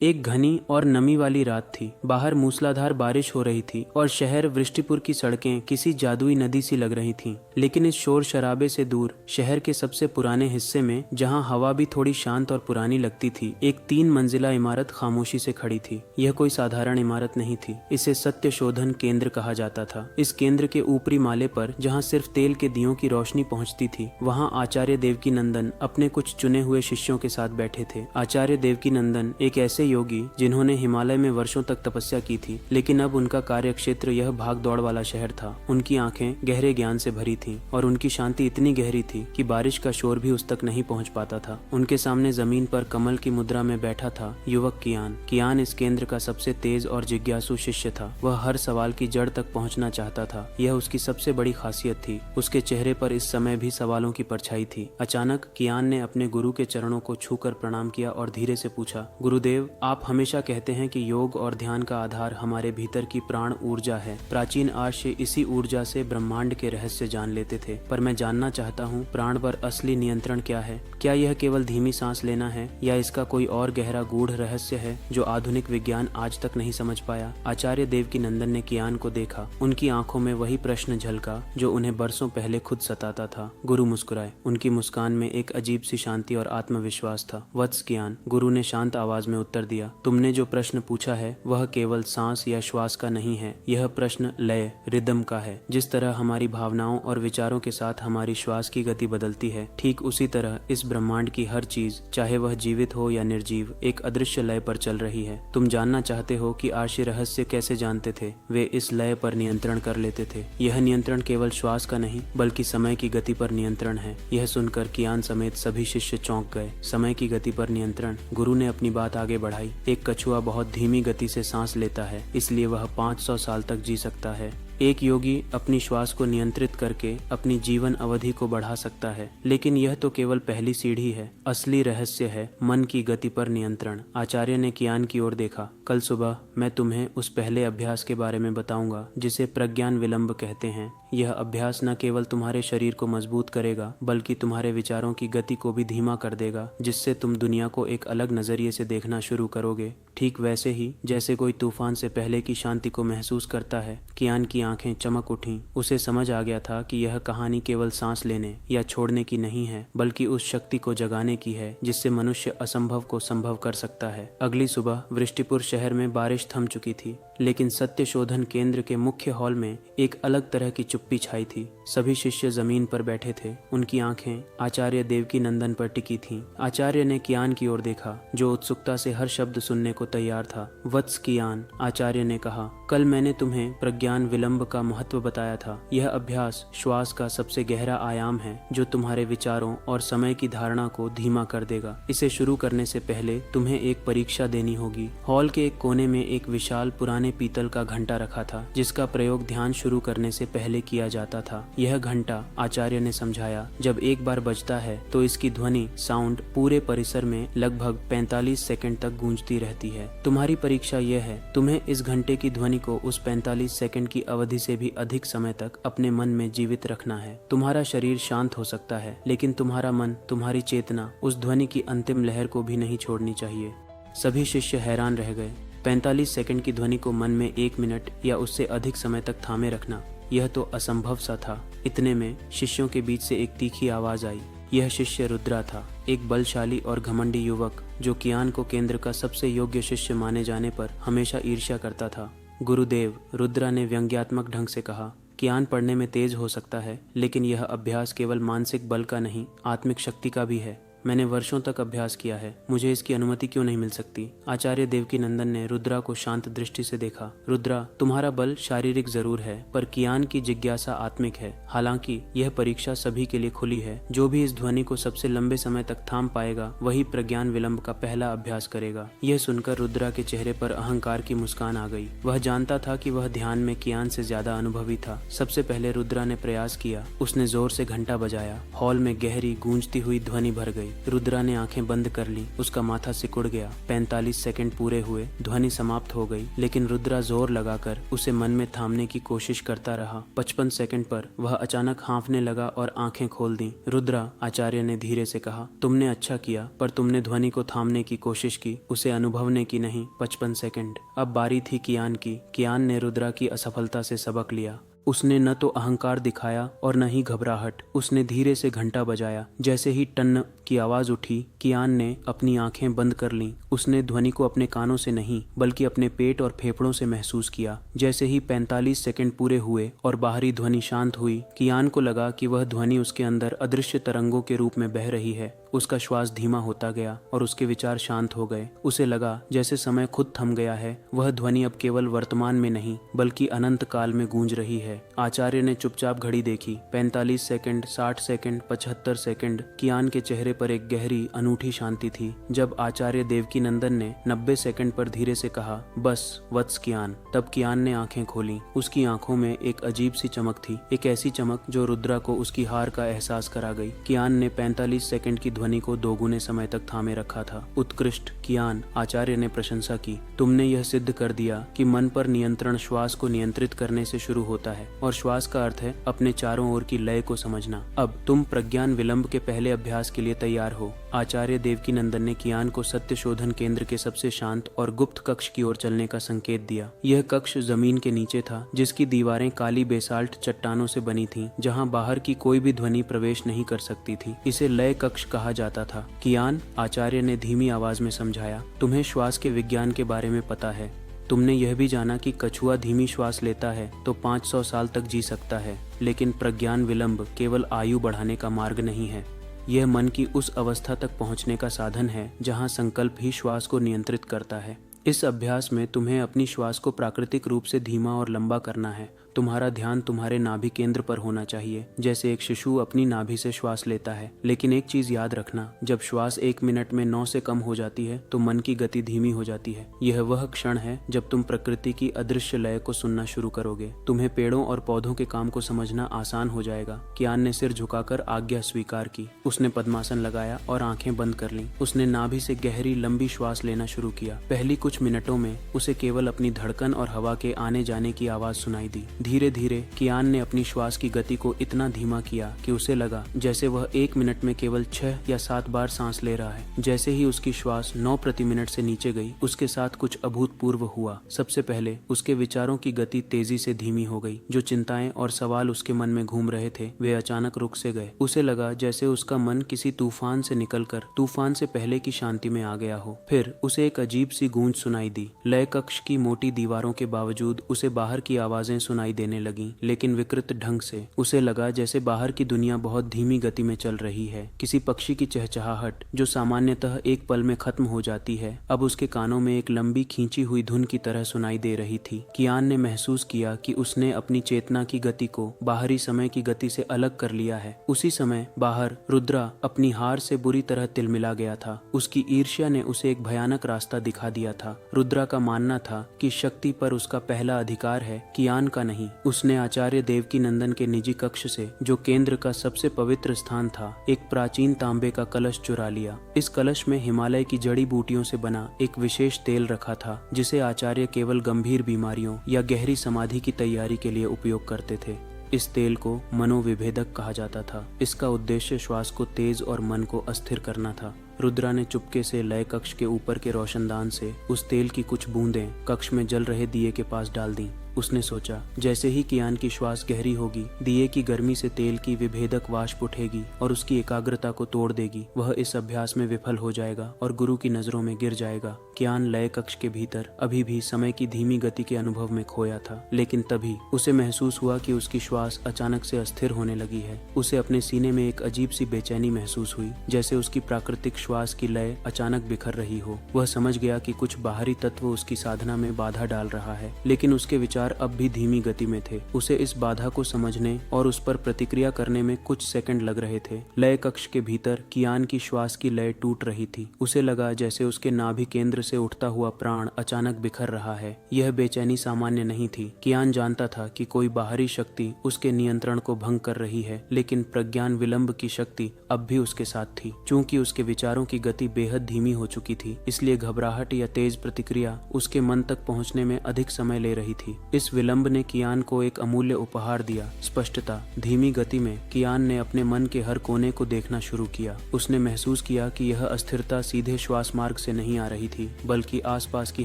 एक घनी और नमी वाली रात थी। बाहर मूसलाधार बारिश हो रही थी और शहर वृष्टिपुर की सड़कें किसी जादुई नदी सी लग रही थीं। लेकिन इस शोर शराबे से दूर शहर के सबसे पुराने हिस्से में, जहां हवा भी थोड़ी शांत और पुरानी लगती थी, एक 3 मंजिला इमारत खामोशी से खड़ी थी। यह कोई साधारण इमारत नहीं थी। इसे सत्य शोधन केंद्र कहा जाता था। इस केंद्र के ऊपरी माले पर, जहाँ सिर्फ तेल के दियों की रोशनी पहुँचती थी, वहाँ आचार्य देवकीनंदन अपने कुछ चुने हुए शिष्यों के साथ बैठे थे। आचार्य देवकीनंदन एक ऐसे योगी जिन्होंने हिमालय में वर्षों तक तपस्या की थी, लेकिन अब उनका कार्यक्षेत्र यह भाग दौड़ वाला शहर था। उनकी आंखें गहरे ज्ञान से भरी थीं और उनकी शांति इतनी गहरी थी कि बारिश का शोर भी उस तक नहीं पहुंच पाता था। उनके सामने जमीन पर कमल की मुद्रा में बैठा था युवक कियान। कियान इस केंद्र का सबसे तेज और जिज्ञासु शिष्य था। वह हर सवाल की जड़ तक पहुंचना चाहता था। यह उसकी सबसे बड़ी खासियत थी। उसके चेहरे पर इस समय भी सवालों की परछाई थी। अचानक कियान ने अपने गुरु के चरणों को छूकर प्रणाम किया और धीरे से पूछा, गुरुदेव, आप हमेशा कहते हैं कि योग और ध्यान का आधार हमारे भीतर की प्राण ऊर्जा है। प्राचीन आर्य इसी ऊर्जा से ब्रह्मांड के रहस्य जान लेते थे, पर मैं जानना चाहता हूँ, प्राण पर असली नियंत्रण क्या है? क्या यह केवल धीमी सांस लेना है, या इसका कोई और गहरा गूढ़ रहस्य है जो आधुनिक विज्ञान आज तक नहीं समझ पाया? आचार्य देवकीनंदन ने कियान को देखा। उनकी आंखों में वही प्रश्न झलका जो उन्हें बरसों पहले खुद सताता था। गुरु मुस्कुराए। उनकी मुस्कान में एक अजीब सी शांति और आत्मविश्वास था। वत्स कियान, गुरु ने शांत आवाज में उत्तर दिया, तुमने जो प्रश्न पूछा है वह केवल सांस या श्वास का नहीं है। यह प्रश्न लय, रिदम का है। जिस तरह हमारी भावनाओं और विचारों के साथ हमारी श्वास की गति बदलती है, ठीक उसी तरह इस ब्रह्मांड की हर चीज, चाहे वह जीवित हो या निर्जीव, एक अदृश्य लय पर चल रही है। तुम जानना चाहते हो कि आर्षि रहस्य कैसे जानते थे? वे इस लय पर नियंत्रण कर लेते थे। यह नियंत्रण केवल श्वास का नहीं, बल्कि समय की गति पर नियंत्रण है। यह सुनकर कियान समेत सभी शिष्य चौंक गए। समय की गति पर नियंत्रण? गुरु ने अपनी बात आगे बढ़ाई। एक कछुआ बहुत धीमी गति से सांस लेता है, इसलिए वह 500 साल तक जी सकता है। एक योगी अपनी श्वास को नियंत्रित करके अपनी जीवन अवधि को बढ़ा सकता है। लेकिन यह तो केवल पहली सीढ़ी है। असली रहस्य है मन की गति पर नियंत्रण। आचार्य ने कियान की ओर देखा। कल सुबह मैं तुम्हें उस पहले अभ्यास के बारे में बताऊंगा जिसे प्रज्ञान विलंब कहते हैं। यह अभ्यास न केवल तुम्हारे शरीर को मजबूत करेगा, बल्कि तुम्हारे विचारों की गति को भी धीमा कर देगा, जिससे तुम दुनिया को एक अलग नजरिए से देखना शुरू करोगे। ठीक वैसे ही जैसे कोई तूफान से पहले की शांति को महसूस करता है। कियान की आंखें चमक उठीं। उसे समझ आ गया था कि यह कहानी केवल सांस लेने या छोड़ने की नहीं है, बल्कि उस शक्ति को जगाने की है जिससे मनुष्य असंभव को संभव कर सकता है। अगली सुबह वृष्टिपुर शहर में बारिश थम चुकी थी, लेकिन सत्य शोधन केंद्र के मुख्य हॉल में एक अलग तरह की चुप्पी छाई थी। सभी शिष्य जमीन पर बैठे थे। उनकी आंखें आचार्य देवकीनंदन पर टिकी थीं। आचार्य ने कियान की ओर देखा, जो उत्सुकता से हर शब्द सुनने को तैयार था। वत्स कियान, आचार्य ने कहा, कल मैंने तुम्हें प्रज्ञान विलंब का महत्व बताया था। यह अभ्यास श्वास का सबसे गहरा आयाम है, जो तुम्हारे विचारों और समय की धारणा को धीमा कर देगा। इसे शुरू करने से पहले तुम्हें एक परीक्षा देनी होगी। हॉल के एक कोने में एक विशाल पुराने पीतल का घंटा रखा था, जिसका प्रयोग ध्यान शुरू करने से पहले किया जाता था। यह घंटा, आचार्य ने समझाया, जब एक बार बजता है तो इसकी ध्वनि साउंड पूरे परिसर में लगभग 45 सेकंड तक गूंजती रहती है। तुम्हारी परीक्षा यह है, तुम्हें इस घंटे की ध्वनि को उस 45 सेकंड की अवधि से भी अधिक समय तक अपने मन में जीवित रखना है। तुम्हारा शरीर शांत हो सकता है, लेकिन तुम्हारा मन, तुम्हारी चेतना उस ध्वनि की अंतिम लहर को भी नहीं छोड़नी चाहिए। सभी शिष्य हैरान रह गए। 45 सेकंड की ध्वनि को मन में 1 मिनट या उससे अधिक समय तक थामे रखना, यह तो असंभव सा था। इतने में शिष्यों के बीच से एक तीखी आवाज आई। यह शिष्य रुद्रा था, एक बलशाली और घमंडी युवक जो कियान को केंद्र का सबसे योग्य शिष्य माने जाने पर हमेशा ईर्ष्या करता था। गुरुदेव, रुद्रा ने व्यंग्यात्मक ढंग से कहा, कियान पढ़ने में तेज हो सकता है, लेकिन यह अभ्यास केवल मानसिक बल का नहीं, आत्मिक शक्ति का भी है। मैंने वर्षों तक अभ्यास किया है, मुझे इसकी अनुमति क्यों नहीं मिल सकती? आचार्य देवकीनंदन ने रुद्रा को शांत दृष्टि से देखा। रुद्रा, तुम्हारा बल शारीरिक जरूर है, पर कियान की जिज्ञासा आत्मिक है। हालांकि यह परीक्षा सभी के लिए खुली है। जो भी इस ध्वनि को सबसे लंबे समय तक थाम पाएगा, वही प्रज्ञान विलंब का पहला अभ्यास करेगा। यह सुनकर रुद्रा के चेहरे पर अहंकार की मुस्कान आ गई। वह जानता था कि वह ध्यान में कियान से ज्यादा अनुभवी था। सबसे पहले रुद्रा ने प्रयास किया। उसने जोर से घंटा बजाया। हॉल में गहरी गूंजती हुई ध्वनि भर गई। गई। रुद्रा ने आंखें बंद कर ली। उसका माथा सिकुड़ गया। 45 सेकंड पूरे हुए। ध्वनि समाप्त हो गई, लेकिन रुद्रा जोर लगाकर उसे मन में थामने की कोशिश करता रहा। 55 सेकंड पर वह अचानक हाँफने लगा और आंखें खोल दी। रुद्रा, आचार्य ने धीरे से कहा, तुमने अच्छा किया, पर तुमने ध्वनि को थामने की कोशिश की, उसे अनुभवने की नहीं। 55 सेकंड। अब बारी थी कियान की। कियान ने रुद्रा की असफलता से सबक लिया। उसने न तो अहंकार दिखाया और न ही घबराहट। उसने धीरे से घंटा बजाया। जैसे ही टन की आवाज उठी, कियान ने अपनी आंखें बंद कर लीं। उसने ध्वनि को अपने कानों से नहीं, बल्कि अपने पेट और फेफड़ों से महसूस किया। जैसे ही 45 सेकंड पूरे हुए और बाहरी ध्वनि शांत हुई, कियान को लगा कि वह ध्वनि उसके अंदर अदृश्य तरंगों के रूप में बह रही है। उसका श्वास धीमा होता गया और उसके विचार शांत हो गए। उसे लगा जैसे समय खुद थम गया है। वह ध्वनि अब केवल वर्तमान में नहीं, बल्कि अनंत काल में गूंज रही है। आचार्य ने चुपचाप घड़ी देखी। 45 सेकंड, 60 सेकंड, 75 सेकंड। कियान के चेहरे पर एक गहरी अनूठी शांति थी। जब आचार्य देवकीनंदन ने 90 सेकंड पर धीरे से कहा, बस वत्स कियान, तब कियान ने आंखें खोली। उसकी आंखों में एक अजीब सी चमक थी, एक ऐसी चमक जो रुद्रा को उसकी हार का एहसास करा गई। कियान ने 45 सेकंड की ध्वनि को दोगुने समय तक थामे रखा था। उत्कृष्ट कियान, आचार्य ने प्रशंसा की। तुमने यह सिद्ध कर दिया कि मन पर नियंत्रण श्वास को नियंत्रित करने से शुरू होता है, और श्वास का अर्थ है अपने चारों ओर की लय को समझना। अब तुम प्रज्ञान विलंब के पहले अभ्यास के लिए तैयार हो। आचार्य देवकीनंदन ने कियान को सत्य शोधन केंद्र के सबसे शांत और गुप्त कक्ष की ओर चलने का संकेत दिया। यह कक्ष जमीन के नीचे था, जिसकी दीवारें काली बेसाल्ट चट्टानों से बनी थीं, जहां बाहर की कोई भी ध्वनि प्रवेश नहीं कर सकती थी। इसे लय कक्ष कहा जाता था। कियान, आचार्य ने धीमी आवाज में समझाया, तुम्हें श्वास के विज्ञान के बारे में पता है। तुमने यह भी जाना कि कछुआ धीमी श्वास लेता है तो 500 साल तक जी सकता है, लेकिन प्रज्ञान विलंब केवल आयु बढ़ाने का मार्ग नहीं है। यह मन की उस अवस्था तक पहुंचने का साधन है जहां संकल्प ही श्वास को नियंत्रित करता है। इस अभ्यास में तुम्हें अपनी श्वास को प्राकृतिक रूप से धीमा और लंबा करना है। तुम्हारा ध्यान तुम्हारे नाभि केंद्र पर होना चाहिए, जैसे एक शिशु अपनी नाभि से श्वास लेता है। लेकिन एक चीज याद रखना, जब श्वास 1 मिनट में 9 से कम हो जाती है तो मन की गति धीमी हो जाती है। यह वह क्षण है जब तुम प्रकृति की अदृश्य लय को सुनना शुरू करोगे। तुम्हें पेड़ों और पौधों के काम को समझना आसान हो जाएगा। कियान ने सिर झुकाकर आज्ञा स्वीकार की। उसने पद्मासन लगाया और आंखें बंद कर लीं। उसने नाभि से गहरी लंबी श्वास लेना शुरू किया। पहली कुछ मिनटों में उसे केवल अपनी धड़कन और हवा के आने जाने की आवाज सुनाई दी। धीरे धीरे कियान ने अपनी श्वास की गति को इतना धीमा किया कि उसे लगा जैसे वह 1 मिनट में केवल 6 या 7 बार सांस ले रहा है। जैसे ही उसकी श्वास 9 प्रति मिनट से नीचे गई, उसके साथ कुछ अभूतपूर्व हुआ। सबसे पहले उसके विचारों की गति तेजी से धीमी हो गई। जो चिंताएं और सवाल उसके मन में घूम रहे थे, वे अचानक रुक से गए। उसे लगा जैसे उसका मन किसी तूफान से निकलकर तूफान से पहले की शांति में आ गया हो। फिर उसे एक अजीब सी गूंज सुनाई दी। लय कक्ष की मोटी दीवारों के बावजूद उसे बाहर की आवाजें सुनाई देने लगीं, लेकिन विकृत ढंग से। उसे लगा जैसे बाहर की दुनिया बहुत धीमी गति में चल रही है। किसी पक्षी की चहचहाहट, जो सामान्यतः एक पल में खत्म हो जाती है, अब उसके कानों में एक लंबी खींची हुई धुन की तरह सुनाई दे रही थी। कियान ने महसूस किया कि उसने अपनी चेतना की गति को बाहरी समय की गति से अलग कर लिया है। उसी समय बाहर रुद्रा अपनी हार से बुरी तरह तिलमिला गया था। उसकी ईर्ष्या ने उसे एक भयानक रास्ता दिखा दिया था। रुद्रा का मानना था कि शक्ति पर उसका पहला अधिकार है, कियान का नहीं। उसने आचार्य देवकीनंदन के निजी कक्ष से, जो केंद्र का सबसे पवित्र स्थान था, एक प्राचीन तांबे का कलश चुरा लिया। इस कलश में हिमालय की जड़ी बूटियों से बना एक विशेष तेल रखा था, जिसे आचार्य केवल गंभीर बीमारियों या गहरी समाधि की तैयारी के लिए उपयोग करते थे। इस तेल को मनोविभेदक कहा जाता था। इसका उद्देश्य श्वास को तेज और मन को अस्थिर करना था। रुद्रा ने चुपके से लय कक्ष के ऊपर के रोशनदान से उस तेल की कुछ बूंदें कक्ष में जल रहे दिए के पास डाल दी। उसने सोचा, जैसे ही कियान की श्वास गहरी होगी, दिए की गर्मी से तेल की विभेदक वाष्प उठेगी और उसकी एकाग्रता को तोड़ देगी। वह इस अभ्यास में विफल हो जाएगा और गुरु की नजरों में गिर जाएगा। कियान लय कक्ष के भीतर अभी भी समय की धीमी गति के अनुभव में खोया था, लेकिन तभी उसे महसूस हुआ कि उसकी श्वास अचानक से अस्थिर होने लगी है। उसे अपने सीने में एक अजीब सी बेचैनी महसूस हुई, जैसे उसकी प्राकृतिक श्वास की लय अचानक बिखर रही हो। वह समझ गया कि कुछ बाहरी तत्व उसकी साधना में बाधा डाल रहा है, लेकिन उसके विचार अब भी धीमी गति में थे। उसे इस बाधा को समझने और उस पर प्रतिक्रिया करने में कुछ सेकंड लग रहे थे। लय कक्ष के भीतर कियान की श्वास की लय टूट रही थी। उसे लगा जैसे उसके नाभि केंद्र से उठता हुआ प्राण अचानक बिखर रहा है। यह बेचैनी सामान्य नहीं थी। कियान जानता था कि कोई बाहरी शक्ति उसके नियंत्रण को भंग कर रही है, लेकिन प्रज्ञान विलंब की शक्ति अब भी उसके साथ थी। चूंकि उसके विचारों की गति बेहद धीमी हो चुकी थी, इसलिए घबराहट या तेज प्रतिक्रिया उसके मन तक पहुंचने में अधिक समय ले रही थी। इस विलंब ने कियान को एक अमूल्य उपहार दिया, स्पष्टता। धीमी गति में कियान ने अपने मन के हर कोने को देखना शुरू किया। उसने महसूस किया कि यह अस्थिरता सीधे श्वास मार्ग से नहीं आ रही थी, बल्कि आसपास की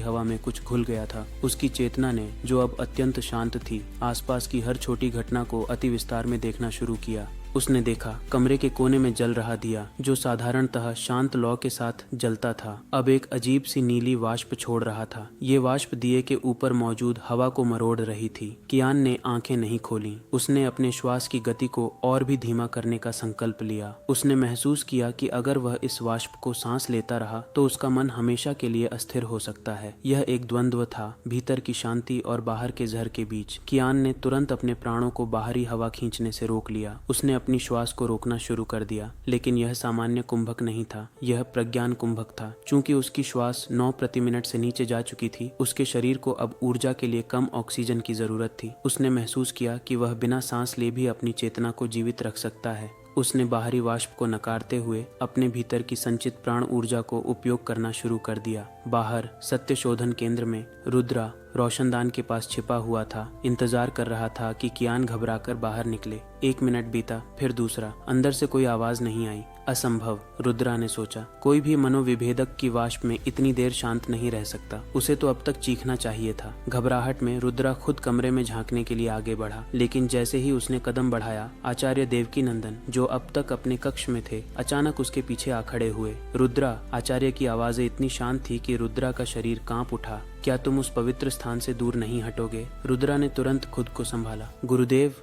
हवा में कुछ घुल गया था। उसकी चेतना ने, जो अब अत्यंत शांत थी, आसपास की हर छोटी घटना को अति विस्तार में देखना शुरू किया। उसने देखा कमरे के कोने में जल रहा दिया, जो साधारणतः शांत लौ के साथ जलता था, अब एक अजीब सी नीली वाष्प छोड़ रहा था। ये वाष्प दिए के ऊपर मौजूद हवा को मरोड़ रही थी। कियान ने आंखें नहीं खोली। उसने अपने श्वास की गति को और भी धीमा करने का संकल्प लिया। उसने महसूस किया कि अगर वह इस वाष्प को सांस लेता रहा तो उसका मन हमेशा के लिए अस्थिर हो सकता है। यह एक द्वंद्व था, भीतर की शांति और बाहर के जहर के बीच। कियान ने तुरंत अपने प्राणों को बाहरी हवा खींचने से रोक लिया। उसने अपनी श्वास को रोकना शुरू कर दिया, लेकिन यह सामान्य कुंभक नहीं था, यह प्रज्ञान कुंभक था। चूंकि उसकी श्वास 9 प्रति मिनट से नीचे जा चुकी थी, उसके शरीर को अब ऊर्जा के लिए कम ऑक्सीजन की जरूरत थी। उसने महसूस किया कि वह बिना सांस ले भी अपनी चेतना को जीवित रख सकता है। उसने बाहरी वाष्प को नकारते हुए अपने भीतर की संचित प्राण ऊर्जा को उपयोग करना शुरू कर दिया। बाहर सत्य शोधन केंद्र में रुद्रा रोशनदान के पास छिपा हुआ था, इंतजार कर रहा था कि कियान घबराकर बाहर निकले। 1 मिनट बीता, फिर दूसरा। अंदर से कोई आवाज नहीं आई। असंभव, रुद्रा ने सोचा। कोई भी मनोविभेदक की वाष्प में इतनी देर शांत नहीं रह सकता। उसे तो अब तक चीखना चाहिए था। घबराहट में रुद्रा खुद कमरे में झांकने के लिए आगे बढ़ा, लेकिन जैसे ही उसने कदम बढ़ाया, आचार्य देवकीनंदन, जो अब तक अपने कक्ष में थे, अचानक उसके पीछे आ खड़े हुए। रुद्रा, आचार्य की आवाजें इतनी शांत थी कि रुद्रा का शरीर कांप उठा। क्या तुम उस पवित्र स्थान से दूर नहीं हटोगे? रुद्रा ने तुरंत खुद को संभाला। गुरुदेव,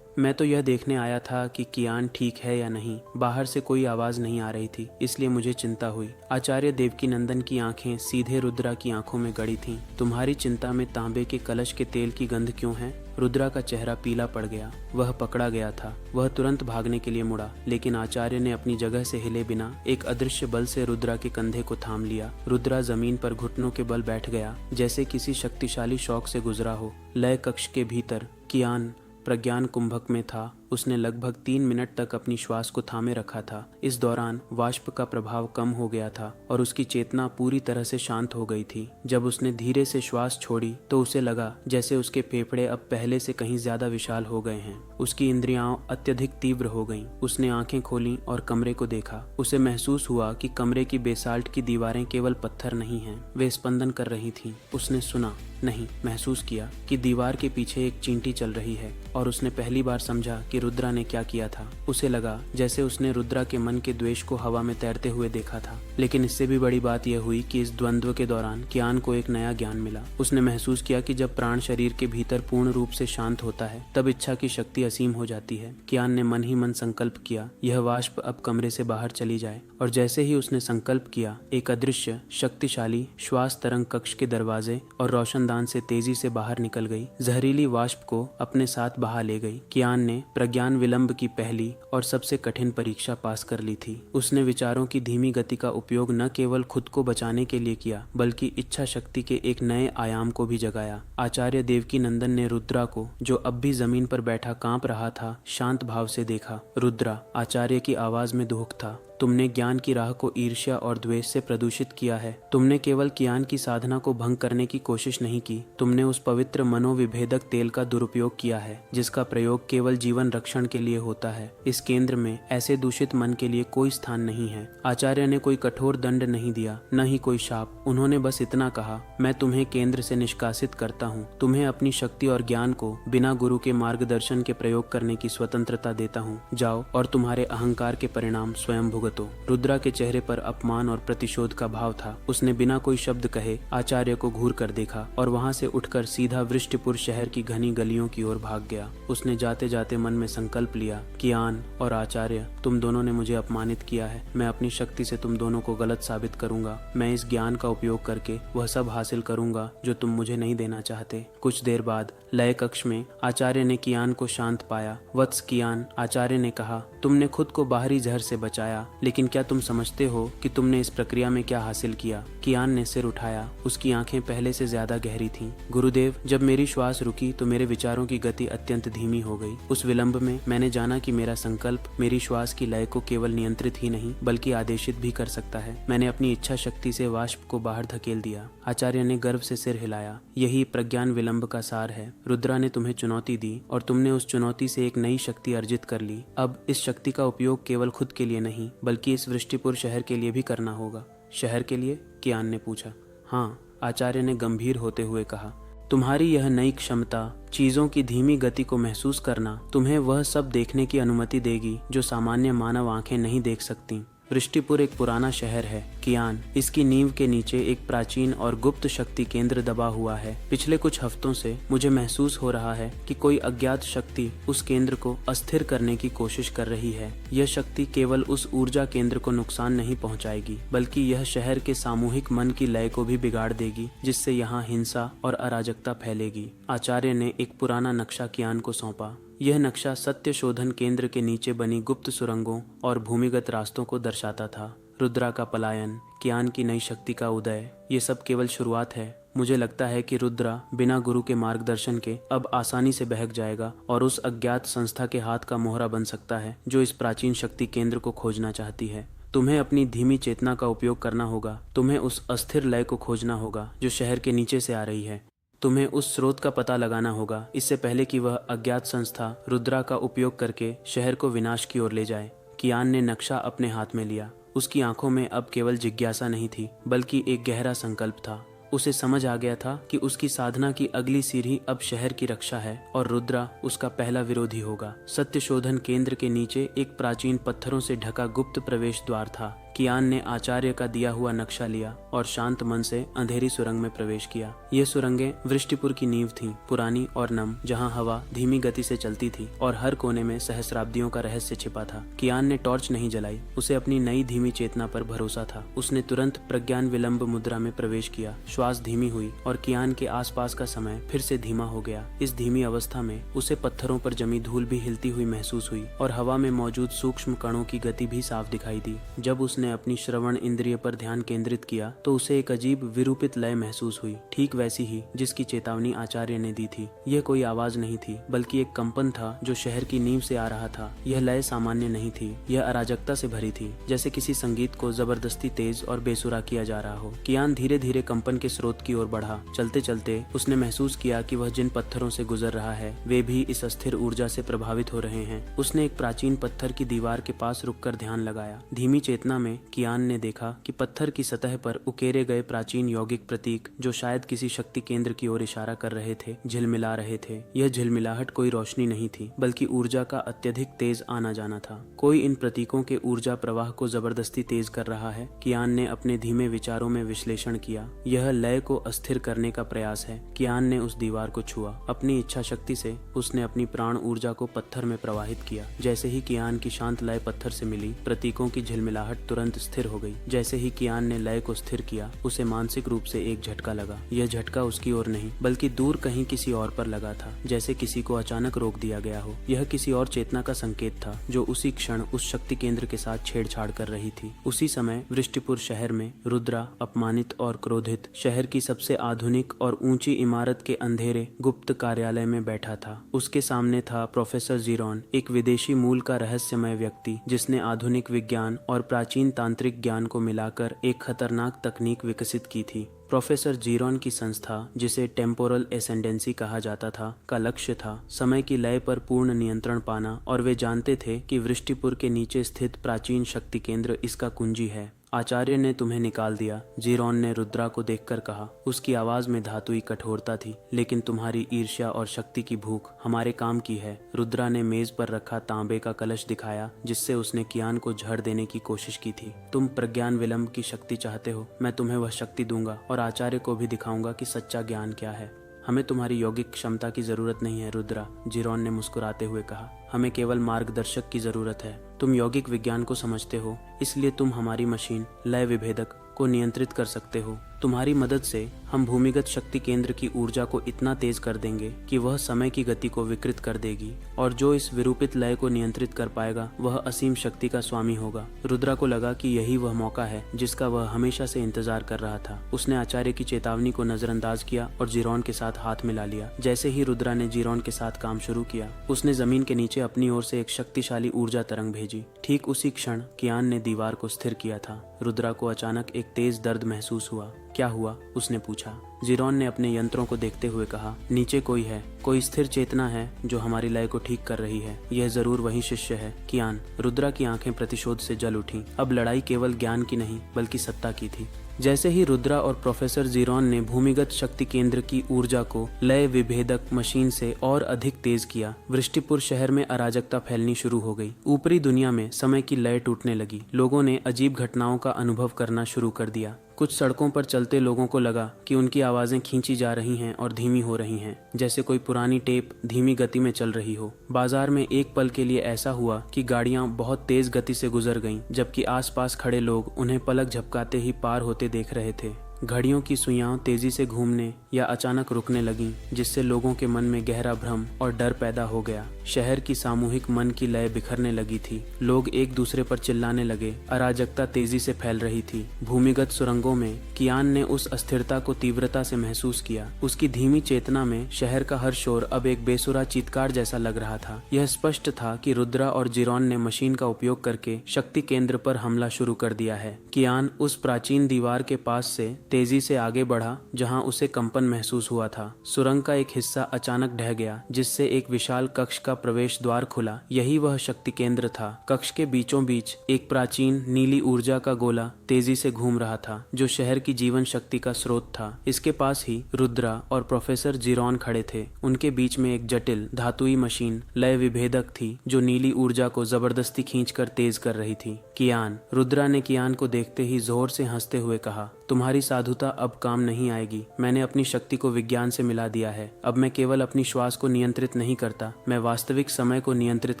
मैं तो यह देखने आया था कि कियान ठीक है या नहीं। बाहर से कोई आवाज नहीं आ रही थी, इसलिए मुझे चिंता हुई। आचार्य देवकीनंदन की आंखें सीधे रुद्रा की आंखों में गड़ी थीं। तुम्हारी चिंता में तांबे के कलश के तेल की गंध क्यों है? रुद्रा का चेहरा पीला पड़ गया। वह पकड़ा गया था। वह तुरंत भागने के लिए मुड़ा, लेकिन आचार्य ने अपनी जगह से हिले बिना एक अदृश्य बल से रुद्रा के कंधे को थाम लिया। रुद्रा जमीन पर घुटनों के बल बैठ गया, जैसे किसी शक्तिशाली शौक से गुजरा हो। लय कक्ष के भीतर कियान प्रज्ञान कुंभक में था। उसने लगभग 3 मिनट तक अपनी श्वास को थामे रखा था। इस दौरान वाष्प का प्रभाव कम हो गया था और उसकी चेतना पूरी तरह से शांत हो गई थी। जब उसने धीरे से श्वास छोड़ी तो उसे लगा जैसे उसके फेफड़े अब पहले से कहीं ज्यादा विशाल हो गए हैं। उसकी इंद्रियां अत्यधिक तीव्र हो गईं। उसने आंखें खोलीं और कमरे को देखा। उसे महसूस हुआ कि कमरे की बेसाल्ट की दीवारें केवल पत्थर नहीं हैं, वे स्पंदन कर रही थीं। उसने सुना, नहीं, महसूस किया कि दीवार के पीछे एक चींटी चल रही है, और उसने पहली बार समझा कि रुद्रा ने क्या किया था। उसे लगा जैसे उसने रुद्रा के मन के द्वेष को हवा में तैरते हुए देखा था। लेकिन इससे भी बड़ी बात यह हुई कि इस द्वंद्व के दौरान कियान को एक नया ज्ञान मिला। उसने महसूस किया कि जब प्राण शरीर के भीतर पूर्ण रूप से शांत होता है, तब इच्छा की शक्ति असीम हो जाती है। कियान ने मन ही मन संकल्प किया, यह वाष्प अब कमरे से बाहर चली जाए। और जैसे ही उसने संकल्प किया, एक अदृश्य शक्तिशाली श्वास तरंग कक्ष के दरवाजे और रोशनदान से तेजी से बाहर निकल गई। जहरीली वाष्प को अपने साथ बहा ले गई। कियान ने प्रज्ञान विलंब की पहली और सबसे कठिन परीक्षा पास कर ली थी। उसने विचारों की धीमी गति का उपयोग न केवल खुद को बचाने के लिए किया, बल्कि इच्छा शक्ति के एक नए आयाम को भी जगाया। आचार्य देवकीनंदन ने रुद्रा को, जो अब भी जमीन पर बैठा कांप रहा था, शांत भाव से देखा। रुद्रा, आचार्य की आवाज में दुख था, तुमने ज्ञान की राह को ईर्ष्या और द्वेष से प्रदूषित किया है। तुमने केवल ज्ञान की साधना को भंग करने की कोशिश नहीं की, तुमने उस पवित्र मनोविभेदक तेल का दुरुपयोग किया है, जिसका प्रयोग केवल जीवन रक्षण के लिए होता है। इस केंद्र में ऐसे दूषित मन के लिए कोई स्थान नहीं है। आचार्य ने कोई कठोर दंड नहीं दिया, न ही कोई शाप। उन्होंने बस इतना कहा, मैं तुम्हें केंद्र से निष्कासित करता हूँ। तुम्हें अपनी शक्ति और ज्ञान को बिना गुरु के मार्गदर्शन के प्रयोग करने की स्वतंत्रता देता हूँ। जाओ और तुम्हारे अहंकार के परिणाम स्वयं भुगतो। रुद्रा के चेहरे पर अपमान और प्रतिशोध का भाव था। उसने बिना कोई शब्द कहे आचार्य को घूर कर देखा और वहां से उठकर सीधा वृष्टिपुर शहर की घनी गलियों की ओर भाग गया। उसने जाते जाते मन में संकल्प लिया, कियान और आचार्य, तुम दोनों ने मुझे अपमानित किया है। मैं अपनी शक्ति से तुम दोनों को गलत साबित करूंगा। मैं इस ज्ञान का उपयोग करके वह सब हासिल करूंगा जो तुम मुझे नहीं देना चाहते। कुछ देर बाद लय कक्ष में आचार्य ने कियान को शांत पाया। वत्स कियान, आचार्य ने कहा, तुमने खुद को बाहरी जहर से बचाया, लेकिन क्या तुम समझते हो कि तुमने इस प्रक्रिया में क्या हासिल किया? कियान ने सिर उठाया। उसकी आंखें पहले से ज्यादा गहरी थीं। गुरुदेव, जब मेरी श्वास रुकी तो मेरे विचारों की गति अत्यंत धीमी हो गई। उस विलंब में मैंने जाना कि मेरा संकल्प मेरी श्वास की लय को केवल नियंत्रित ही नहीं बल्कि आदेशित भी कर सकता है। मैंने अपनी इच्छा शक्ति से वाष्प को बाहर धकेल दिया। आचार्य ने गर्व से सिर हिलाया। यही प्रज्ञान विलंब का सार है। रुद्रा ने तुम्हें चुनौती दी और तुमने उस चुनौती से एक नई शक्ति अर्जित कर ली। अब इस शक्ति का उपयोग केवल खुद के लिए नहीं बल्कि इस वृष्टिपुर शहर के लिए भी करना होगा। शहर के लिए? कियान ने पूछा। हाँ, आचार्य ने गंभीर होते हुए कहा। तुम्हारी यह नई क्षमता, चीजों की धीमी गति को महसूस करना, तुम्हें वह सब देखने की अनुमति देगी जो सामान्य मानव आंखें नहीं देख सकती। वृष्टिपुर एक पुराना शहर है कियान। इसकी नींव के नीचे एक प्राचीन और गुप्त शक्ति केंद्र दबा हुआ है। पिछले कुछ हफ्तों से मुझे महसूस हो रहा है कि कोई अज्ञात शक्ति उस केंद्र को अस्थिर करने की कोशिश कर रही है। यह शक्ति केवल उस ऊर्जा केंद्र को नुकसान नहीं पहुंचाएगी बल्कि यह शहर के सामूहिक मन की लय को भी बिगाड़ देगी, जिससे यहाँ हिंसा और अराजकता फैलेगी। आचार्य ने एक पुराना नक्शा कियान को सौंपा। यह नक्शा सत्य शोधन केंद्र के नीचे बनी गुप्त सुरंगों और भूमिगत रास्तों को दर्शाता था। रुद्रा का पलायन, कियान की नई शक्ति का उदय, ये सब केवल शुरुआत है। मुझे लगता है कि रुद्रा बिना गुरु के मार्गदर्शन के अब आसानी से बहक जाएगा और उस अज्ञात संस्था के हाथ का मोहरा बन सकता है जो इस प्राचीन शक्ति केंद्र को खोजना चाहती है। तुम्हें अपनी धीमी चेतना का उपयोग करना होगा। तुम्हें उस अस्थिर लय को खोजना होगा जो शहर के नीचे से आ रही है। तुम्हें उस स्रोत का पता लगाना होगा इससे पहले कि वह अज्ञात संस्था रुद्रा का उपयोग करके शहर को विनाश की ओर ले जाए। कियान ने नक्शा अपने हाथ में लिया। उसकी आंखों में अब केवल जिज्ञासा नहीं थी बल्कि एक गहरा संकल्प था। उसे समझ आ गया था कि उसकी साधना की अगली सीढ़ी अब शहर की रक्षा है और रुद्रा उसका पहला विरोधी होगा। सत्य शोधन केंद्र के नीचे एक प्राचीन पत्थरों से ढका गुप्त प्रवेश द्वार था। कियान ने आचार्य का दिया हुआ नक्शा लिया और शांत मन से अंधेरी सुरंग में प्रवेश किया। ये सुरंगें वृष्टिपुर की नींव थीं, पुरानी और नम, जहां हवा धीमी गति से चलती थी और हर कोने में सहस्राब्दियों का रहस्य छिपा था। कियान ने टॉर्च नहीं जलाई। उसे अपनी नई धीमी चेतना पर भरोसा था। उसने तुरंत प्रज्ञान विलंब मुद्रा में प्रवेश किया। श्वास धीमी हुई और कियान के आसपास का समय फिर से धीमा हो गया। इस धीमी अवस्था में उसे पत्थरों पर जमी धूल भी हिलती हुई महसूस हुई और हवा में मौजूद सूक्ष्म कणों की गति भी साफ दिखाई दी। जब उसने अपनी श्रवण इंद्रिय पर ध्यान केंद्रित किया तो उसे एक अजीब विरूपित लय महसूस हुई, ठीक वैसी ही जिसकी चेतावनी आचार्य ने दी थी। यह कोई आवाज नहीं थी बल्कि एक कंपन था जो शहर की नींव से आ रहा था। यह लय सामान्य नहीं थी, यह अराजकता से भरी थी, जैसे किसी संगीत को जबरदस्ती तेज और बेसुरा किया जा रहा हो। कियान धीरे धीरे कंपन के स्रोत की ओर बढ़ा। चलते चलते उसने महसूस किया कि वह जिन पत्थरों से गुजर रहा है वे भी इस अस्थिर ऊर्जा से प्रभावित हो रहे हैं। उसने एक प्राचीन पत्थर की दीवार के पास रुककर ध्यान लगाया। धीमी चेतना में कियान ने देखा कि पत्थर की सतह पर उकेरे गए प्राचीन यौगिक प्रतीक, जो शायद किसी शक्ति केंद्र की ओर इशारा कर रहे थे, झिलमिला रहे थे। यह झिलमिलाहट कोई रोशनी नहीं थी बल्कि ऊर्जा का अत्यधिक तेज आना जाना था। कोई इन प्रतीकों के ऊर्जा प्रवाह को जबरदस्ती तेज कर रहा है। कियान ने अपने धीमे विचारों में विश्लेषण किया। यह लय को अस्थिर करने का प्रयास है। कियान ने उस दीवार को छुआ। अपनी इच्छा शक्ति से उसने अपनी प्राण ऊर्जा को पत्थर में प्रवाहित किया। जैसे ही कियान की शांत लय पत्थर से मिली, प्रतीकों की झिलमिलाहट तुरंत स्थिर हो गई। जैसे ही कियान ने लय को स्थिर किया, उसे मानसिक रूप से एक झटका लगा। यह झटका उसकी ओर नहीं बल्कि दूर कहीं किसी और पर लगा था, जैसे किसी को अचानक रोक दिया गया हो। यह किसी और चेतना का संकेत था जो उसी क्षण उस शक्ति केंद्र के साथ छेड़छाड़ कर रही थी। उसी समय वृष्टिपुर शहर में रुद्रा अपमानित और क्रोधित शहर की सबसे आधुनिक और ऊंची इमारत के अंधेरे गुप्त कार्यालय में बैठा था। उसके सामने था प्रोफेसर जीरोन, एक विदेशी मूल का रहस्यमय व्यक्ति जिसने आधुनिक विज्ञान और प्राचीन तांत्रिक ज्ञान को मिलाकर एक खतरनाक तकनीक विकसित की थी। प्रोफेसर जीरोन की संस्था, जिसे टेम्पोरल एसेंडेंसी कहा जाता था, का लक्ष्य था समय की लय पर पूर्ण नियंत्रण पाना, और वे जानते थे कि वृष्टिपुर के नीचे स्थित प्राचीन शक्ति केंद्र इसका कुंजी है। आचार्य ने तुम्हें निकाल दिया, जीरोन ने रुद्रा को देखकर कहा। उसकी आवाज में धातुई कठोरता थी, लेकिन तुम्हारी ईर्ष्या और शक्ति की भूख हमारे काम की है। रुद्रा ने मेज पर रखा तांबे का कलश दिखाया जिससे उसने कियान को झड़ देने की कोशिश की थी। तुम प्रज्ञान विलंब की शक्ति चाहते हो, मैं तुम्हें वह शक्ति दूंगा और आचार्य को भी दिखाऊंगा कि सच्चा ज्ञान क्या है। हमें तुम्हारी यौगिक क्षमता की जरूरत नहीं है रुद्रा, जीरोन ने मुस्कुराते हुए कहा। हमें केवल मार्गदर्शक की जरूरत है। तुम यौगिक विज्ञान को समझते हो, इसलिए तुम हमारी मशीन लय विभेदक को नियंत्रित कर सकते हो। तुम्हारी मदद से हम भूमिगत शक्ति केंद्र की ऊर्जा को इतना तेज कर देंगे कि वह समय की गति को विकृत कर देगी, और जो इस विरूपित लय को नियंत्रित कर पाएगा वह असीम शक्ति का स्वामी होगा। रुद्रा को लगा कि यही वह मौका है जिसका वह हमेशा से इंतजार कर रहा था। उसने आचार्य की चेतावनी को नजरअंदाज किया और जीरोन के साथ हाथ मिला लिया। जैसे ही रुद्रा ने जीरोन के साथ काम शुरू किया, उसने जमीन के नीचे अपनी ओर से एक शक्तिशाली ऊर्जा तरंग भेजी। ठीक उसी क्षण कियान ने दीवार को स्थिर किया था। रुद्रा को अचानक एक तेज दर्द महसूस हुआ। क्या हुआ? उसने पूछा। जीरोन ने अपने यंत्रों को देखते हुए कहा, नीचे कोई है, कोई स्थिर चेतना है जो हमारी लय को ठीक कर रही है। यह जरूर वही शिष्य है, कियान। रुद्रा की आंखें प्रतिशोध से जल उठी। अब लड़ाई केवल ज्ञान की नहीं बल्कि सत्ता की थी। जैसे ही रुद्रा और प्रोफेसर जीरोन ने भूमिगत शक्ति केंद्र की ऊर्जा को लय विभेदक मशीन से और अधिक तेज किया, वृष्टिपुर शहर में अराजकता फैलनी शुरू हो गई। ऊपरी दुनिया में समय की लय टूटने लगी। लोगों ने अजीब घटनाओं का अनुभव करना शुरू कर दिया। कुछ सड़कों पर चलते लोगों को लगा कि उनकी आवाजें खींची जा रही हैं और धीमी हो रही हैं, जैसे कोई पुरानी टेप धीमी गति में चल रही हो। बाजार में एक पल के लिए ऐसा हुआ कि गाड़ियां बहुत तेज गति से गुजर गईं, जबकि आसपास खड़े लोग उन्हें पलक झपकाते ही पार होते देख रहे थे। घड़ियों की सुइयां तेजी से घूमने या अचानक रुकने लगीं, जिससे लोगों के मन में गहरा भ्रम और डर पैदा हो गया। शहर की सामूहिक मन की लय बिखरने लगी थी। लोग एक दूसरे पर चिल्लाने लगे। अराजकता तेजी से फैल रही थी। भूमिगत सुरंगों में कियान ने उस अस्थिरता को तीव्रता से महसूस किया। उसकी धीमी चेतना में शहर का हर शोर अब एक बेसुरा चीत्कार जैसा लग रहा था। यह स्पष्ट था कि रुद्रा और जीरोन ने मशीन का उपयोग करके शक्ति केंद्र पर हमला शुरू कर दिया है। कियान उस प्राचीन दीवार के पास से तेजी से आगे बढ़ा जहां उसे कंपन महसूस हुआ था। सुरंग का एक हिस्सा अचानक ढह गया, जिससे एक विशाल कक्ष का प्रवेश द्वार खुला। यही वह शक्ति केंद्र था। कक्ष के बीचों बीच एक प्राचीन नीली ऊर्जा का गोला तेजी से घूम रहा था, जो शहर की जीवन शक्ति का स्रोत था। इसके पास ही रुद्रा और प्रोफेसर जीरोन खड़े थे। उनके बीच में एक जटिल धातुई मशीन लय विभेदक थी, जो नीली ऊर्जा को जबरदस्ती खींचकर तेज कर रही थी। कियान। रुद्रा ने कियान को देखते ही जोर से हंसते हुए कहा, तुम्हारी साधुता अब काम नहीं आएगी। मैंने अपनी शक्ति को विज्ञान से मिला दिया है। अब मैं केवल अपनी श्वास को नियंत्रित नहीं करता, मैं वास्तविक समय को नियंत्रित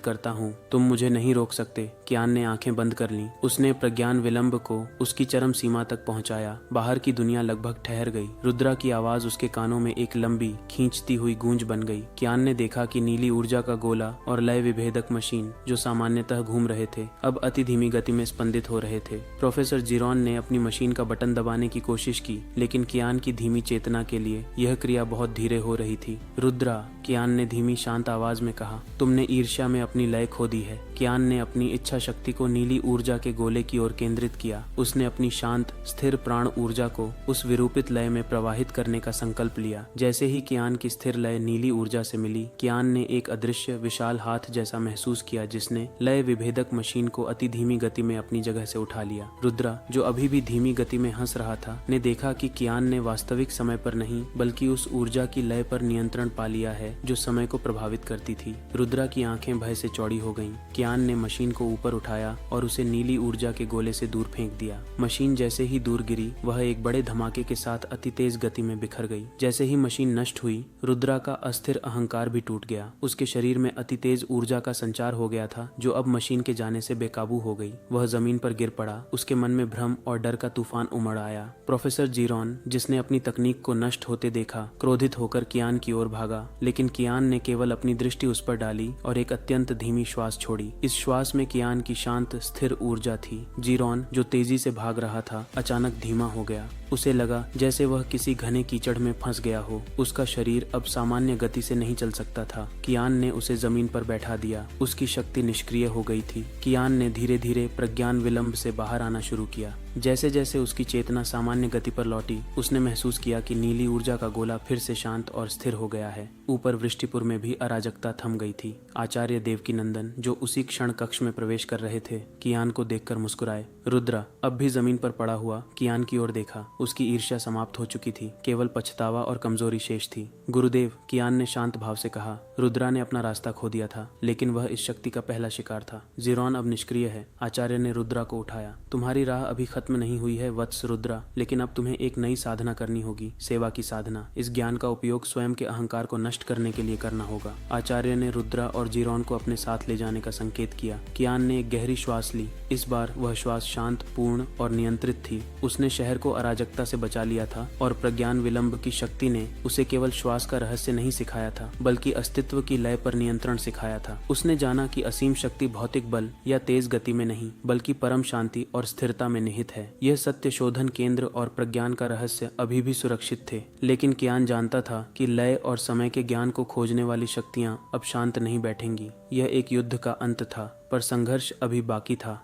करता हूँ। तुम मुझे नहीं रोक सकते। कियान ने आंखें बंद कर लीं। उसने प्रज्ञान विलंब को उसकी चरम सीमा तक पहुंचाया। बाहर की दुनिया लगभग ठहर गई। रुद्रा की आवाज उसके कानों में एक लंबी खींचती हुई गूंज बन गई। कियान ने देखा कि नीली ऊर्जा का गोला और लय विभेदक मशीन, जो सामान्यतः घूम रहे थे, अब अति धीमी गति में स्पंदित हो रहे थे। प्रोफेसर जीरोन ने अपनी मशीन का बटन दबाने की कोशिश की, लेकिन कियान की धीमी चेतना के लिए यह क्रिया बहुत धीरे हो रही थी। रुद्रा, कियान ने धीमी शांत आवाज में कहा, तुमने ईर्ष्या में अपनी लय खो दी है। कियान ने अपनी इच्छा शक्ति को नीली ऊर्जा के गोले की ओर केंद्रित किया। उसने अपनी शांत स्थिर प्राण ऊर्जा को उस विरूपित लय में प्रवाहित करने का संकल्प लिया। जैसे ही कियान की स्थिर लय नीली ऊर्जा से मिली, कियान ने एक अदृश्य विशाल हाथ जैसा महसूस किया, जिसने लय विभेदक मशीन को अति धीमी गति में अपनी जगह से उठा लिया। रुद्रा, जो अभी भी धीमी गति में हंस रहा था, ने देखा कि कियान ने वास्तविक समय पर नहीं बल्कि उस ऊर्जा की लय पर नियंत्रण पा लिया है जो समय को प्रभावित करती थी। रुद्रा की आंखें भय से चौड़ी हो गईं। कियान ने मशीन को ऊपर उठाया और उसे नीली ऊर्जा के गोले से दूर फेंक दिया। मशीन जैसे ही दूर गिरी, वह एक बड़े धमाके के साथ अति तेज गति में बिखर गई। जैसे ही मशीन नष्ट हुई, रुद्रा का अस्थिर अहंकार भी टूट गया। उसके शरीर में अति तेज ऊर्जा का संचार हो गया था, जो अब मशीन के जाने से बेकाबू हो गई। वह जमीन पर गिर पड़ा। उसके मन में भ्रम और डर का तूफान उमड़ आया। प्रोफेसर जीरोन, जिसने अपनी तकनीक को नष्ट होते देखा, क्रोधित होकर कियान की ओर भागा, लेकिन कियान ने केवल अपनी दृष्टि उस पर डाली और एक अत्यंत धीमी श्वास छोड़ी। इस श्वास में कियान की शांत स्थिर ऊर्जा थी। जीरोन, जो तेजी से भाग रहा था, अचानक धीमा हो गया। उसे लगा जैसे वह किसी घने कीचड़ में फंस गया हो। उसका शरीर अब सामान्य गति से नहीं चल सकता था। कियान ने उसे जमीन पर बैठा दिया। उसकी शक्ति निष्क्रिय हो गई थी। कियान ने धीरे धीरे प्रज्ञान विलंब से बाहर आना शुरू किया। जैसे जैसे उसकी चेतना सामान्य गति पर लौटी, उसने महसूस किया कि नीली ऊर्जा का गोला फिर से शांत और स्थिर हो गया है। ऊपर वृष्टिपुर में भी अराजकता थम गई थी। आचार्य देवकीनंदन, जो उसी क्षण कक्ष में प्रवेश कर रहे थे, कियान को देखकर मुस्कुराए। रुद्रा अब भी जमीन पर पड़ा हुआ कियान की ओर देखा। उसकी ईर्ष्या समाप्त हो चुकी थी। केवल पछतावा और कमजोरी शेष थी। गुरुदेव, कियान ने शांत भाव से कहा। रुद्रा ने अपना रास्ता खो दिया था, लेकिन वह इस शक्ति का पहला शिकार था। जीरोन अब निष्क्रिय है। आचार्य ने रुद्रा को उठाया। तुम्हारी राह अभी खत्म नहीं हुई है वत्स रुद्रा, लेकिन अब तुम्हें एक नई साधना करनी होगी, सेवा की साधना। इस ज्ञान का उपयोग स्वयं के अहंकार को नष्ट करने के लिए करना होगा। आचार्य ने रुद्रा और जीरोन को अपने साथ ले जाने का संकेत किया। कियान ने एक गहरी श्वास ली। इस बार वह श्वास शांत, पूर्ण और नियंत्रित थी। उसने शहर को अराजकता अराजकता से बचा लिया था और प्रज्ञान विलंब की शक्ति ने उसे केवल श्वास का रहस्य नहीं सिखाया था बल्कि अस्तित्व की लय पर नियंत्रण सिखाया था। उसने जाना कि असीम शक्ति भौतिक बल या तेज गति में नहीं बल्कि परम शांति और स्थिरता में निहित है। यह सत्य शोधन केंद्र और प्रज्ञान का रहस्य अभी भी सुरक्षित थे, लेकिन कियान जानता था कि लय और समय के ज्ञान को खोजने वाली शक्तियां अब शांत नहीं बैठेंगी। यह एक युद्ध का अंत था, पर संघर्ष अभी बाकी था।